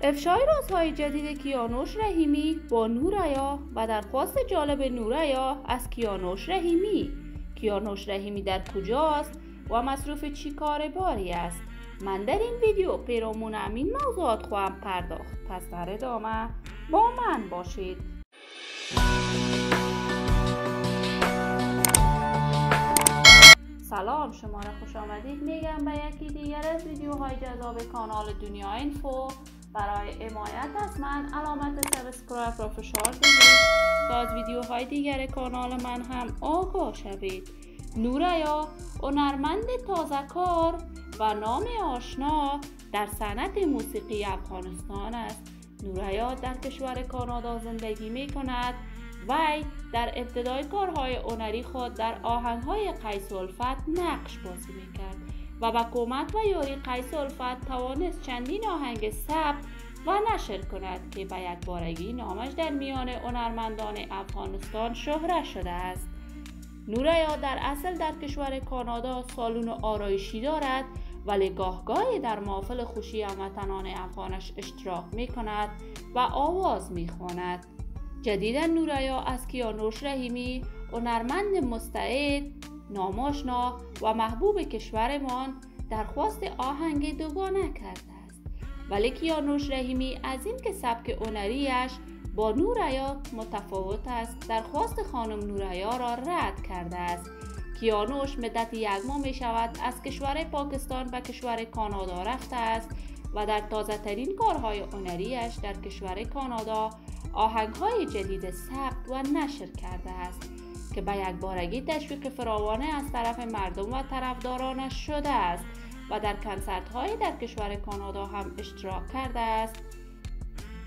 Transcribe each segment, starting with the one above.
افشای رازهای جدید کیانوش رحیمی با نوریا و درخواست جالب نوریا از کیانوش رحیمی. کیانوش رحیمی در کجاست و مصروف چی کار باری است؟ من در این ویدیو پیرامون همین موضوعات خواهم پرداخت، پس در ادامه با من باشید. سلام، شما را خوش آمدید میگم به یکی دیگر از ویدیوهای جذاب کانال دنیا اینفو. برای حمایت از من علامت سابسکرایب را فشار بدید تا از ویدیوهای دیگر کانال من هم آگاه شوید. نوریا هنرمند تازه کار و نام آشنا در صنعت موسیقی افغانستان است. نوریا در کشور کانادا زندگی می کند. وی در ابتدای کارهای هنری خود در آهنگهای قیس الفت نقش بازی میکرد و با کمک و یاری قیس الفت توانست چندین آهنگ ثبت و نشر کند که به یک بارگی نامش در میان هنرمندان افغانستان شهرت شده است. نوریا در اصل در کشور کانادا سالن آرایشی دارد، ولی گاهگاهی در محافل خوشی هموطنان افغانش اشتراک می کند و آواز می خواند. جدیدا نوریا از کیانوش رحیمی، هنرمند مستعد، ناماشنا و محبوب کشورمان، درخواست آهنگ دوگانه کرده است. ولی کیانوش رحیمی از این که سبک هنریش با نوریا متفاوت است، درخواست خانم نوریا را رد کرده است. کیانوش مدت یک ماه می شود از کشور پاکستان به کشور کانادا رفته است و در تازه ترین کارهای هنریش در کشور کانادا آهنگهای جدید ثبت و نشر کرده است که به یک بارگی تشویق فراوانه از طرف مردم و طرفدارانش شده است و در کنسرت‌های در کشور کانادا هم اشتراک کرده است.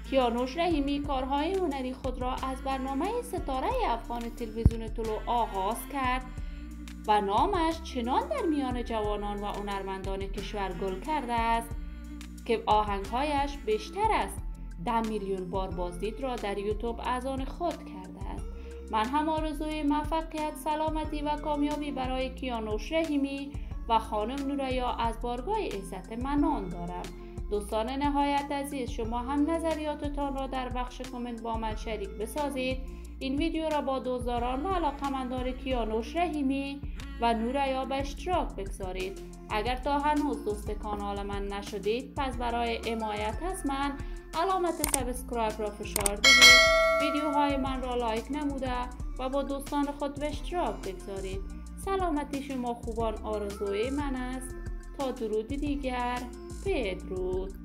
کیانوش رحیمی کارهای هنری خود را از برنامه ستاره افغان تلویزیون طلوع آغاز کرد و نامش چنان در میان جوانان و هنرمندان کشور گل کرده است که آهنگهایش بیشتر از 10 میلیون بار بازدید را در یوتیوب از آن خود کرده است. من هم آرزوی موفقیت، سلامتی و کامیابی برای کیانوش رحیمی و خانم نوریا از بارگاه عزت منان دارم. دوستان نهایت عزیز، شما هم نظریاتتان را در بخش کامنت با من شریک بسازید. این ویدیو را با دوستداران و علاقه‌مندان کیانوش رحیمی و نوریا به اشتراک بگذارید. اگر تا هنوز دوست کانال من نشدید، پس برای حمایت از من علامت سابسکرایب را فشار دهید، ویدیوهای من را لایک نموده و با دوستان خود به اشتراک بگذارید. سلامتی شما خوبان آرزوی من است. تا درودی دیگر، بدرود.